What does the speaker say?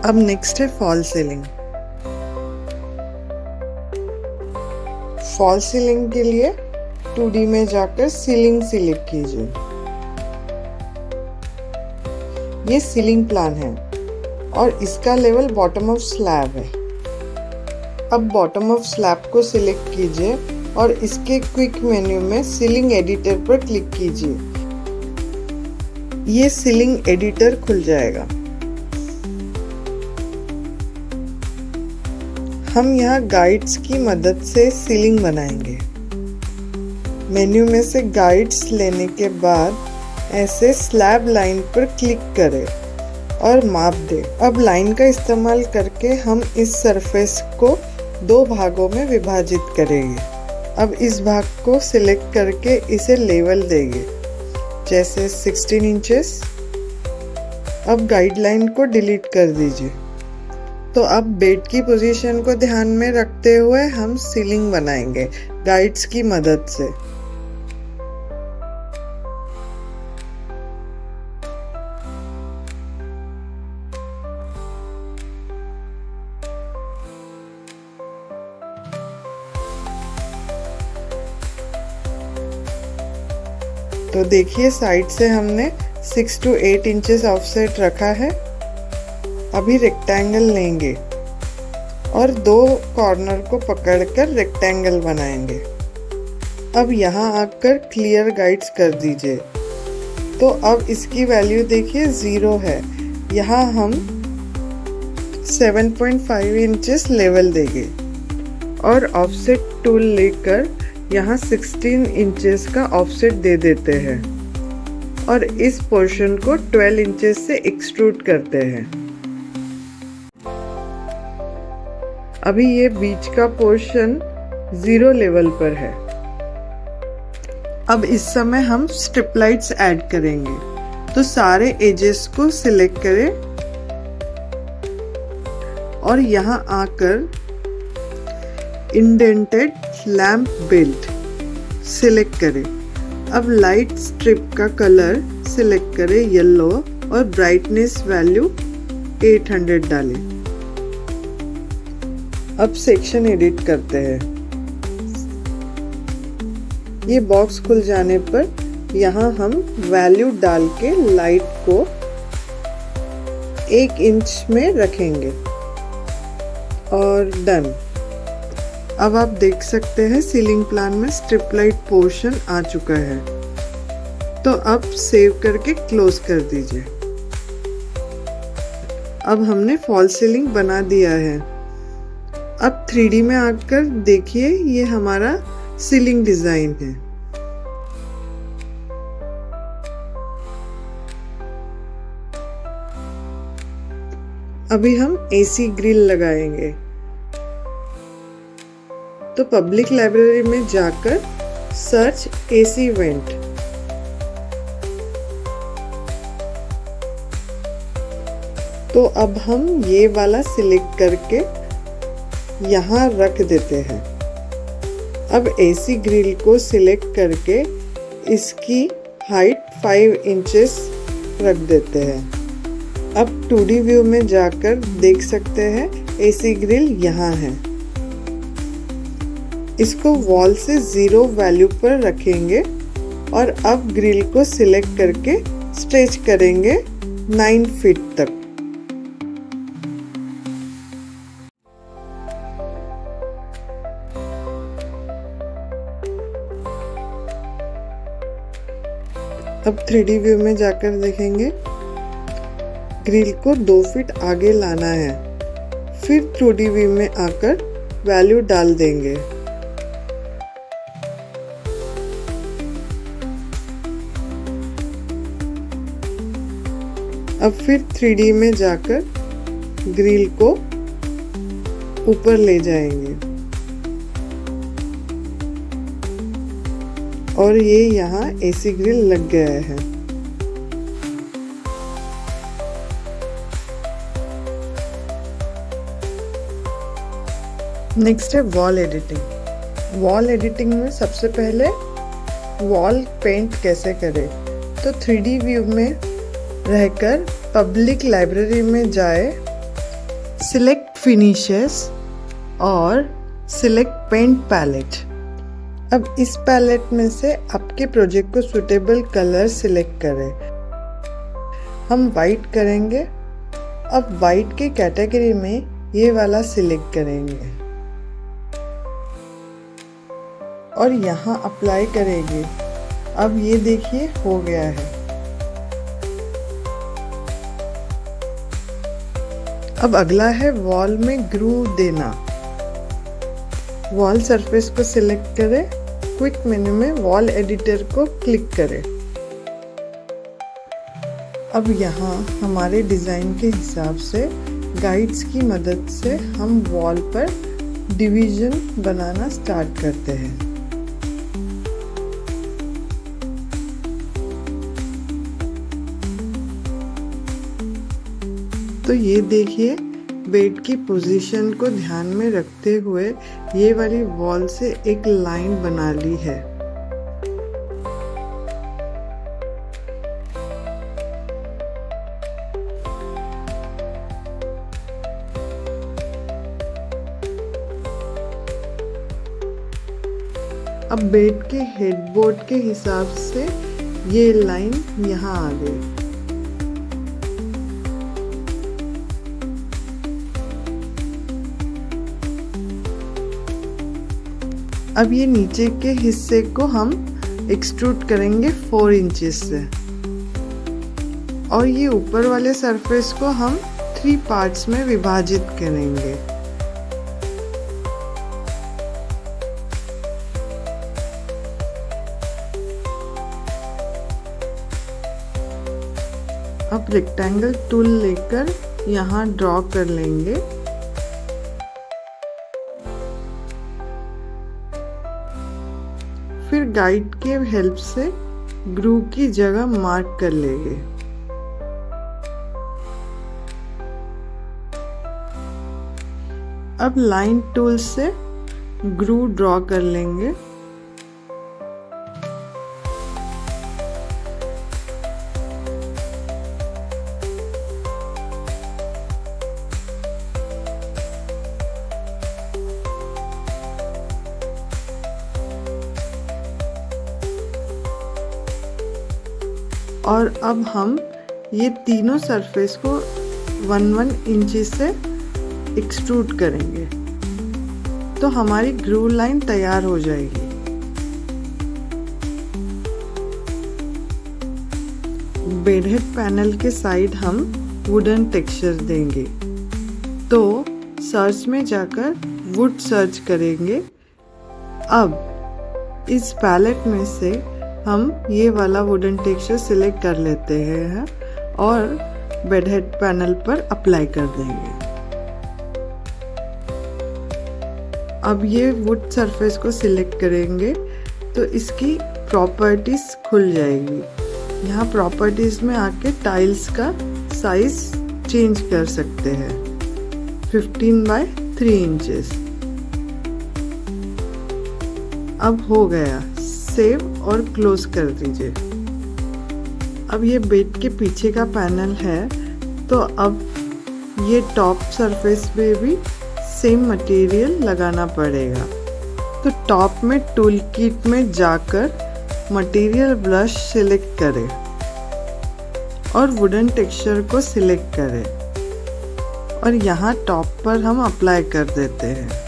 अब नेक्स्ट है fall ceiling. Fall ceiling के लिए 2D में जाकर सीलिंग सिलेक्ट कीजिए। ये सीलिंग प्लान है और इसका लेवल बॉटम ऑफ स्लैब है। अब बॉटम ऑफ स्लैब को सिलेक्ट कीजिए और इसके क्विक मेन्यू में सीलिंग एडिटर पर क्लिक कीजिए। ये सीलिंग एडिटर खुल जाएगा। हम यहाँ गाइड्स की मदद से सीलिंग बनाएंगे। मेन्यू में से गाइड्स लेने के बाद ऐसे स्लैब लाइन पर क्लिक करें और माप दें। अब लाइन का इस्तेमाल करके हम इस सरफेस को 2 भागों में विभाजित करेंगे। अब इस भाग को सिलेक्ट करके इसे लेवल देंगे, जैसे 16 इंचेस। अब गाइडलाइन को डिलीट कर दीजिए। तो अब बेड की पोजीशन को ध्यान में रखते हुए हम सीलिंग बनाएंगे गाइड्स की मदद से। तो देखिए साइड से हमने 6 to 8 इंचेस ऑफसेट रखा है। अभी रेक्टेंगल लेंगे और 2 कॉर्नर को पकड़कर रेक्टेंगल बनाएंगे। अब यहाँ आकर क्लियर गाइड्स कर दीजिए। तो अब इसकी वैल्यू देखिए 0 है। यहाँ हम 7.5 इंचेस लेवल देंगे और ऑफसेट टूल लेकर यहाँ 16 इंचेस का ऑफसेट दे देते हैं और इस पोर्शन को 12 इंचेस से एक्सट्रूड करते हैं। अभी ये बीच का पोर्शन 0 लेवल पर है। अब इस समय हम स्ट्रिप लाइट्स ऐड करेंगे। तो सारे एजेस को सिलेक्ट करें और यहाँ आकर इंडेंटेड लैंप बेल्ट सिलेक्ट करें। अब लाइट स्ट्रिप का कलर सिलेक्ट करें येलो और ब्राइटनेस वैल्यू 800 डालें। अब सेक्शन एडिट करते हैं। ये बॉक्स खुल जाने पर यहाँ हम वैल्यू डाल के लाइट को 1 इंच में रखेंगे और डन। अब आप देख सकते हैं सीलिंग प्लान में स्ट्रिप लाइट पोर्शन आ चुका है। तो अब सेव करके क्लोज कर दीजिए। अब हमने फॉल सीलिंग बना दिया है। अब 3D में आकर देखिए ये हमारा सीलिंग डिजाइन है। अभी हम AC ग्रिल लगाएंगे। तो पब्लिक लाइब्रेरी में जाकर सर्च AC वेंट। तो अब हम ये वाला सिलेक्ट करके यहाँ रख देते हैं। अब AC ग्रिल को सिलेक्ट करके इसकी हाइट 5 इंचेस रख देते हैं। अब 2D व्यू में जाकर देख सकते हैं AC ग्रिल यहाँ है। इसको वॉल से 0 वैल्यू पर रखेंगे और अब ग्रिल को सिलेक्ट करके स्ट्रेच करेंगे 9 फीट तक। अब 3D व्यू में जाकर देखेंगे ग्रिल को 2 फीट आगे लाना है। फिर 2D व्यू में आकर वैल्यू डाल देंगे। अब फिर 3D में जाकर ग्रिल को ऊपर ले जाएंगे और ये यहाँ AC ग्रिल लग गया है। नेक्स्ट है वॉल एडिटिंग। वॉल एडिटिंग में सबसे पहले वॉल पेंट कैसे करें। तो 3D व्यू में रहकर पब्लिक लाइब्रेरी में जाए सिलेक्ट फिनिशेस और सिलेक्ट पेंट पैलेट। अब इस पैलेट में से आपके प्रोजेक्ट को सूटेबल कलर सिलेक्ट करें। हम वाइट करेंगे। अब वाइट के कैटेगरी में ये वाला सिलेक्ट करेंगे और यहाँ अप्लाई करेंगे। अब ये देखिए हो गया है। अब अगला है वॉल में ग्रूव देना। वॉल सरफेस को सिलेक्ट करें। क्विक मेन्यू में वॉल एडिटर को क्लिक करें। अब यहाँ हमारे डिज़ाइन के हिसाब से गाइड्स की मदद से हम वॉल पर डिवीजन बनाना स्टार्ट करते हैं। तो ये देखिए बेड की पोजीशन को ध्यान में रखते हुए ये वाली वॉल से एक लाइन बना ली है। अब बेड के हेडबोर्ड के हिसाब से ये लाइन यहाँ आ गई। अब ये नीचे के हिस्से को हम एक्सट्रूड करेंगे 4 इंचेस से और ये ऊपर वाले सरफेस को हम 3 पार्ट्स में विभाजित करेंगे। अब रेक्टेंगल टूल लेकर यहाँ ड्रॉ कर लेंगे। फिर गाइड के हेल्प से ग्रूव की जगह मार्क कर लेंगे। अब लाइन टूल से ग्रूव ड्रॉ कर लेंगे। और अब हम ये तीनों सरफेस को 1-1 इंच से एक्सट्रूड करेंगे तो हमारी ग्रूव लाइन तैयार हो जाएगी। बेडहेड पैनल के साइड हम वुडन टेक्सचर देंगे तो सर्च में जाकर वुड सर्च करेंगे। अब इस पैलेट में से हम ये वाला वुडन टेक्सचर सिलेक्ट कर लेते हैं और बेडहेड पैनल पर अप्लाई कर देंगे। अब ये वुड सरफेस को सिलेक्ट करेंगे तो इसकी प्रॉपर्टीज खुल जाएगी। यहाँ प्रॉपर्टीज में आके टाइल्स का साइज चेंज कर सकते हैं 15/3 इंचेस। अब हो गया, सेव और क्लोज कर दीजिए। अब ये बेड के पीछे का पैनल है तो अब ये टॉप सरफेस पे भी सेम मटेरियल लगाना पड़ेगा। तो टॉप में टूल किट में जाकर मटेरियल ब्रश सिलेक्ट करें और वुडन टेक्सचर को सिलेक्ट करें और यहाँ टॉप पर हम अप्लाई कर देते हैं।